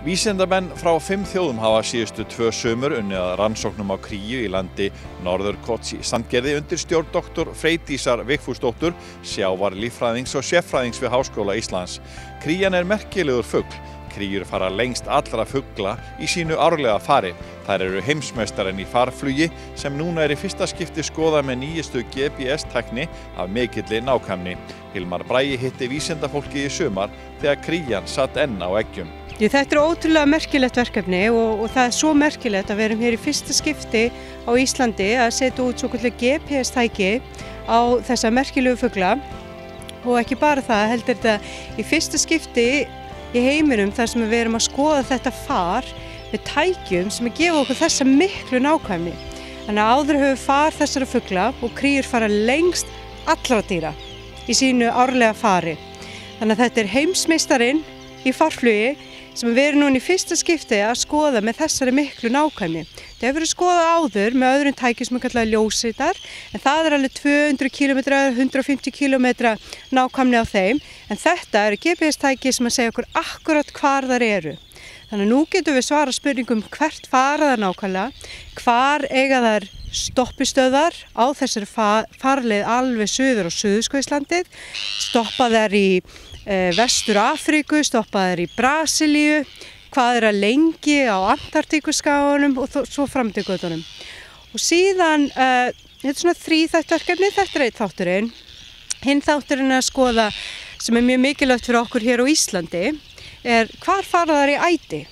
Vísindamenn frá 5 þjóðum hafa síðustu 2 sumur unnið að rannsóknum á kríu í landi Norðurkots í Sandgerði undir stjórn doktor Freydísar Vigfúsdóttur, sjávarlíffræðings og sérfræðings við Háskóla Íslands. Krían er merkilegur fugl. Kríur fara lengst allra fugla í sínu árlega fari. Þær eru heimsmeistarinn í farflugi sem núna er í fyrsta skipti skoðað með nýjustu GPS-tækni af mikilli nákvæmni. Hilmar Bragi hitti vísindafólki í sumar þegar krían satt enn á eggjum. Þetta er ótrúlega merkilegt verkefni og það er svo merkilegt að við erum hér í fyrsta skipti á Íslandi að setja út svokallað GPS-tæki á þessa merkilegu fugla og ekki bara það, heldur þetta í fyrsta skipti í heiminum þar sem við erum að skoða þetta far með tækjum sem gefa okkur þessa miklu nákvæmni. Þannig að áður höfum far þessara fugla og kríur fara lengst allra dýra í sínu árlega fari. Þannig að þetta er heimsmeistarinn í farflugi sem við erum núna í fyrsta skipti að skoða með þessari miklu nákvæmni. Það hefur verið skoðað áður með öðrum tækjum sem er kallað ljósritar, en það er alveg 200 km, 150 km nákvæmni á þeim, en þetta eru GPS-tæki sem að segja okkur akkurat hvar þar eru. Þannig að nú getum við svara spurningum hvert fara þar nákvæmlega, hvar eiga þar stoppistöðvar á þessari farleið alveg suður og Suðurskautslandið, stoppa þær í Vestur Afríku, stoppa þær í Brasilíu, hvað að lengi á Antartíkuskaganum og svo fram til götunum. Og síðan, þetta er svona þríþætt verkefni, þetta er einn þátturinn. Hinn þátturinn að skoða, sem er mjög mikilvægt fyrir okkur hér á Íslandi, er hvar fara þær í æti.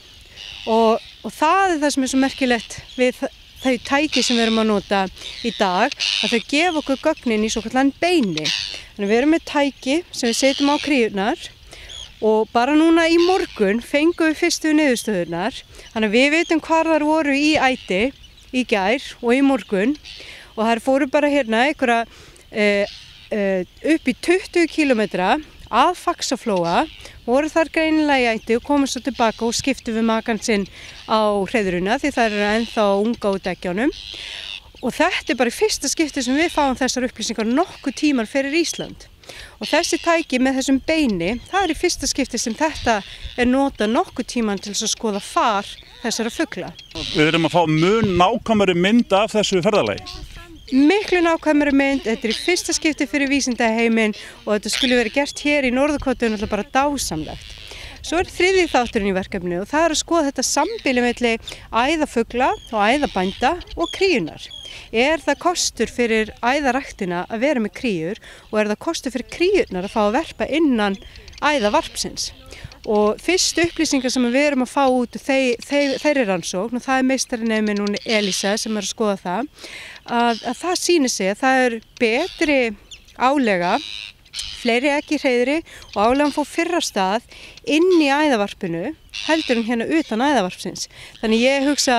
Og það er það sem er svo merkilegt við þau tæki sem við erum að nota í dag, að þau gefa okkur gögnin í svokallaðan beini. Þannig við erum með tæki sem við setjum á kríurnar og bara núna í morgun fengum við fyrstu niðurstöðurnar. Þannig að við vitum hvar þar voru í æti í gær og í morgun og þær fóru bara hérna einhverja upp í 20 km að Faxaflóa, voru þar greinilega í æti og komum svo tilbaka og skiptum við makann sinn á hreiðruna því þær eru ennþá unga út eggjunum. Og þetta er bara í fyrsta skipti sem við fáum þessar upplýsingar nokkuð tímar fyrir Ísland. Og þessi tæki með þessum beini, það er í fyrsta skipti sem þetta er notað nokkuð tíman til að skoða far þessara fugla. Við erum að fá mun nákvæmari mynd af þessu ferðalagi. Miklu nákvæmari mynd, þetta er í fyrsta skipti fyrir vísindaheiminn og þetta skulle verið gert hér í Norðurkotu náttúrulega bara dásamlegt. Svo er þriðji þátturinn í verkefni og það er að skoða þetta sambýli milli æðafugla og æðabænda og kríunar. Er það kostur fyrir æðaræktina að vera með kríur og er það kostur fyrir kríurnar að fá að verpa innan æðavarpsins? Og fyrstu upplýsingar sem við erum að fá út þeirri rannsókn, og það er meistarineminn hún Elísa sem er að skoða það, að það sýnir sig að það er betri álega, fleiri egg í hreiðri og álegan fór fyrra stað inn í æðavarpinu heldur en hérna utan æðavarpsins. Þannig ég hugsa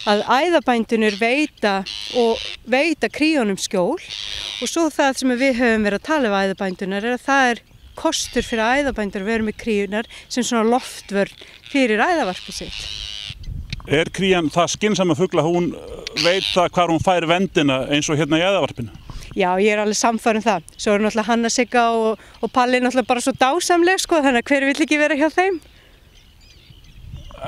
að æðabændunir veita kríunum skjól og svo það sem við höfum verið að tala um æðabændunar er að það er kostur fyrir æðabændur að vera með kríunar sem svona loftvörn fyrir æðavarpið sitt. Er krían það skynnsama fugla, hún veit það hvar hún fær vendina eins og hérna í æðavarpinu? Já, ég er alveg sannfærð það. Svo er náttúrulega Hanna Sigga og Palli náttúrulega bara svo dásamleg, sko, þannig að hver vill ekki vera hjá þeim?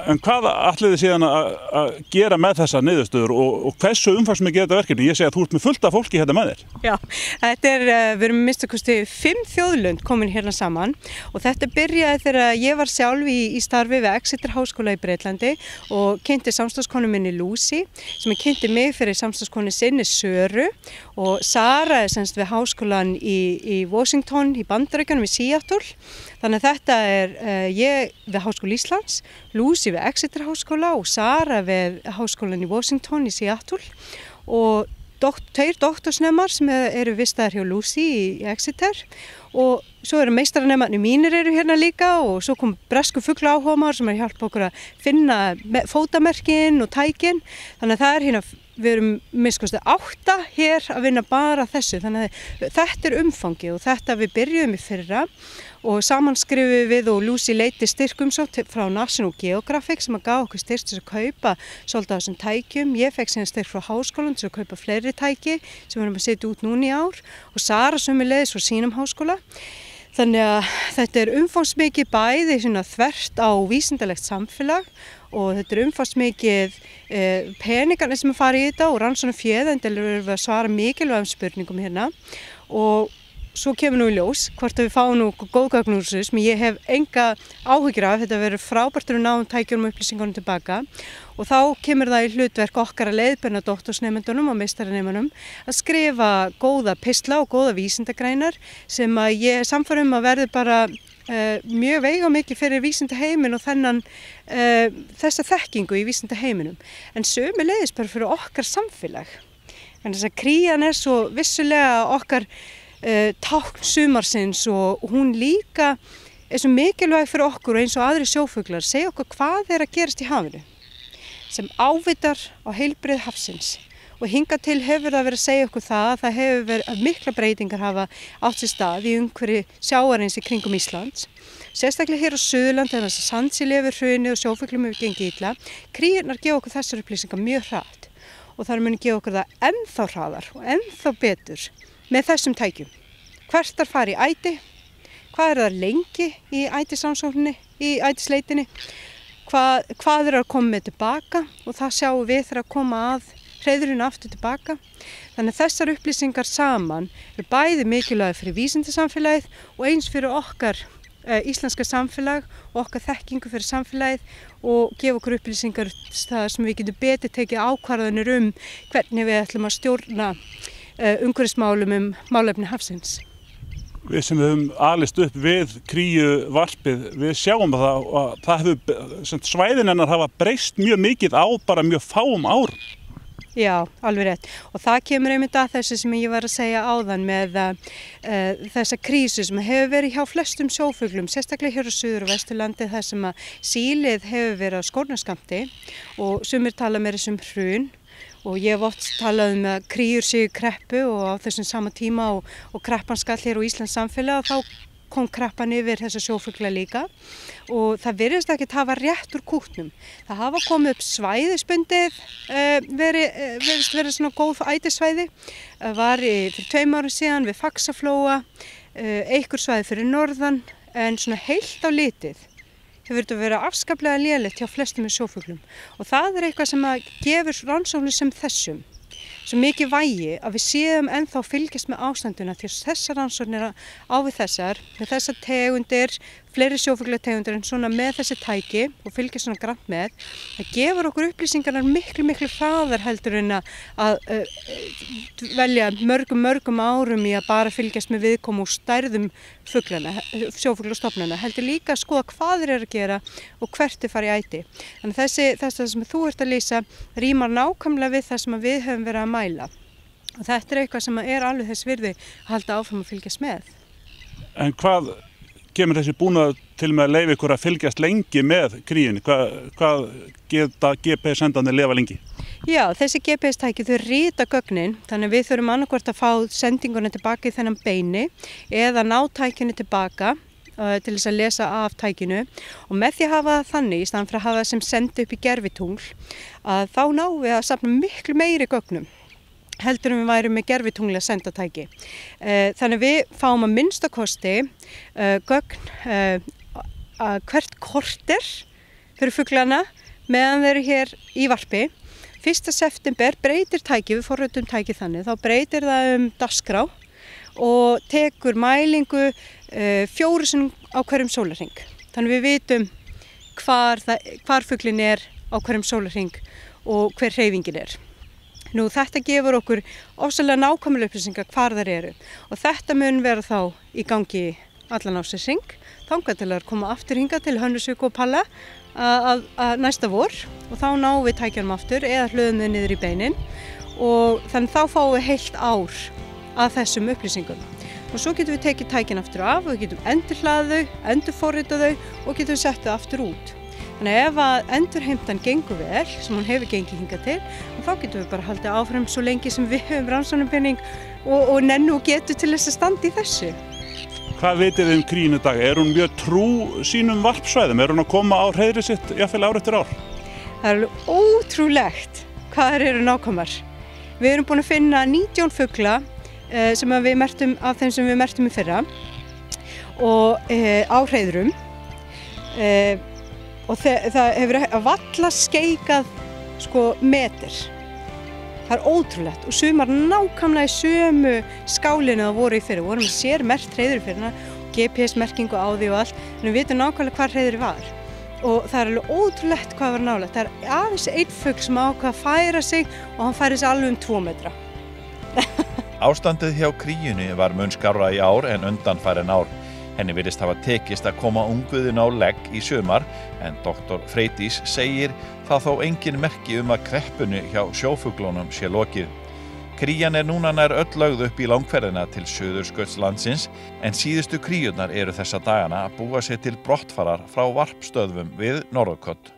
En hvað ætlið þið síðan að gera með þessar niðurstöður og hversu umfangsmikið þetta verkefni? Ég segi að þú ert með fullt af fólki hérna með þér. Já, við erum minnst að kosti 5 þjóðlönd komin hérna saman og þetta byrjaði þegar ég var sjálf í starfi við Exeter Háskóla í Breitlandi og kynnti samstarfskonu minni Lucy sem kynnti mig fyrir samstarfskonu sinni Söru og Sara er semst við háskólan í Washington í Bandaríkjunum í Seattle. Þannig að þetta er ég við Háskóla Íslands, Lucy við Exeter Háskóla og Sara við Háskólan í Washington í Seattle og tveir doktorsnemar sem eru vistaðir hjá Lucy í Exeter og svo eru meistaranemarnir mínir eru hérna líka og svo kom bresku fuglaáhugamar sem er að hjálpa okkur að finna fótamerkin og tækin. Þannig að það er hérna, við erum minnst 8 hér að vinna bara þessu, þannig að þetta er umfangið og þetta við byrjuðum í fyrra og saman skrifum við og Lucy leiti styrkumsókn frá National Geographic sem að gaf okkur styrk til að kaupa svolítið af þessum tækjum. Ég fekk síðan styrk frá háskólanum til að kaupa fleiri tæki sem við erum að setja út núna í ár og Sara sömuleiðis frá sínum háskóla. Þannig að þetta umfangsmikið bæði svona þvert á vísindalegt samfélag og þetta umfangsmikið peningarnir sem fara í þetta og rannsóknarféð, endilega erum við að svara mikilvægum spurningum hérna og svo kemur nú í ljós hvort að við fáum nú góðgögn úr þessu sem ég hef enga áhyggjur af, þetta verður frábært að náum tækjunum og upplýsingunum tilbaka og þá kemur það í hlutverk okkar að leiðbeina doktorsnemendunum og meistaranemunum að skrifa góða pistla og góða vísindagreinar sem að ég er sannfærð að verður bara mjög veigamikið fyrir vísindaheimin og þessa þekkingu í vísindaheiminum en sömuleiðis bara fyrir okkar samfélag. Þannig að krían er svo vissulega okkar tákn sumarsins og hún líka er svo mikilvæg fyrir okkur og eins og aðri sjófuglar segja okkur hvað er að gerast í hafinu sem ávitar á heilbrigði hafsins og hingað til hefur það verið að segja okkur það að það hefur verið að mikla breytingar hafa átt sér stað í umhverfi sjávarins í kringum Íslands sérstaklega hér á Suðurlandi þannig að sandsíli hefur hrunið og sjófuglum hefur gengið illa. Kríurnar gefa okkur þessar upplýsingar mjög hratt og þar muni gefa okkur það ennþá hraðar og ennþá betur með þessum tækjum. Hvert þar fara í æti, hvað það lengi í ætisrannsókninni, í ætisleitinni, hvað að koma með tilbaka og það sjáum við þegar að koma að hreiðrinu aftur tilbaka. Þannig að þessar upplýsingar saman bæði mikilvæg fyrir vísindasamfélagið og eins fyrir okkar íslenska samfélag og okkar þekkingu fyrir samfélagið og gefa okkur upplýsingar þar sem við getum betur tekið ákvarðanir hvernig við ætlum að stjórna umhverfismálum málefni hafsins. Við sem höfum alist upp við kríuvarpið, við sjáum svæðin hennar hafa breyst mjög mikið á bara mjög fáum árum. Já, alveg rétt. Og það kemur einmitt að þessu sem ég var að segja áðan með þessa krísu sem hefur verið hjá flestum sjófuglum, sérstaklega hér á Suður- og Vesturlandi þar sem að sílið hefur verið á skórnarskammti og sumir tala meira um hrun. Og ég hef oft talað að kríur séu í kreppu og á þessum sama tíma og kreppan skall hér á Íslands samfélag og þá kom kreppan yfir þessa sjófugla líka og það virðist ekki hafa rétt úr kútnum. Það hafa komið upp svæðisbundið, virðist verið svona góð ætisvæði. Var fyrir 2 árum síðan við Faxaflóa, einhver svæði fyrir norðan en svona heilt á litið hefur þetta verið afskaplega lélegt hjá flestum með sjófuglum og það eitthvað sem að gefur rannsóknum sem þessum svo mikið vægi að við séum ennþá fylgjast með ástanduna því að þessar rannsóknir á við með þessar tegundir, fleiri sjófuglategundir en svona með þessi tæki og fylgjast svona grannt með, það gefur okkur upplýsingarnar miklu hraðar heldur en að velja mörgum árum í að bara fylgjast með viðkomu og stærðum fuglana, sjófuglastofnana, heldur líka að skoða hvað þeir eru að gera og hvert þeir fara í æti. Þannig þessi sem þú ert að lýsa rímar nákvæmlega við það sem við höfum verið að mæla. Og þetta eitthvað sem alveg þess virði að halda áfram að fylgjast með. En hvað kemur þessi búnað til með að leyfa ykkur að fylgjast lengi með kríunni? Hvað geta GPS-sendarnir lifa lengi? Já, þessi GPS-tæki þau rita gögnin, þannig við þurfum annarkvort að fá sendinguna tilbaka í þennan beini eða ná tækinu tilbaka til þess að lesa af tækinu og með því að hafa það þannig, í staðan fyrir að hafa það sem sendi upp í gervitungl, að þá náum við að safna miklu meiri gögnum heldur við værum með gervitungli að senda tæki. Þannig við fáum að minnsta kosti gögn hvert korter fyrir fuglana meðan þeir eru hér í varpi. 1. september breytir tæki, við forritum tæki þannig, þá breytir það dagskrá og tekur mælingu 4 sinnum á hverjum sólarhring. Þannig við vitum hvar fuglinn er á hverjum sólarhring og hver hreyfingin er. Nú þetta gefur okkur ofsalega nákvæmlega upplýsingar hvar þær eru og þetta mun vera þá í gangi allan ársins hring, þangað til að koma aftur hingað til Hönnuvík og Palla að næsta vor og þá náum við tækjanum aftur eða hlöðum þau niður í beinin og þannig þá fáum við heilt ár að þessum upplýsingum. Og svo getum við tekið tækin aftur af og við getum endurhlaðið þau, endurforritað þau og getum sett þau aftur út. Þannig ef að endurheimtan gengur vel, sem hún hefur gengið hingað til, þá getum við bara haldið áfram svo lengi sem við höfum rannsóknarpenning og nennu og getum til þess að standa í þessu. Hvað vitið þið kríunni í dag? Hún mjög trú sínum varpsvæðum? Hún að koma á hreiðrið sitt jafnvel ár eftir ár? Það alveg ótrúlegt hvað þær eru nákvæmar. Við erum búin að finna 19 fugla sem við merktum af þeim sem við merktum í fyrra og á hreiðrum og það hefur varla skeikað sko meter. Það ótrúlegt og sumar nákvæmlega í sömu skálinu það voru í fyrir. Vorum með sér merkt hreiður fyrir hana, GPS-merkingu á því og allt, en við vitum nákvæmlega hvar hreiður var. Og það alveg ótrúlegt hvað var nálægt. Það aðeins einn fugl sem ákvað að færa sig og hann færi sig alveg 2 metra. Ástandið hjá kríunni var mun skárra í ár en undanfarin ár. Henni virðist hafa tekist að koma ungviðin á legg í sumar, en Dr. Freydís segir það þó engin merki að kreppunni hjá sjófuglunum sé lokið. Krían núna nær öll lögð upp í langferðina til Suðurskautslandsins, en síðustu kríurnar eru þessa dagana að búa sig til brottfarar frá varpstöðvum við Norðurkott.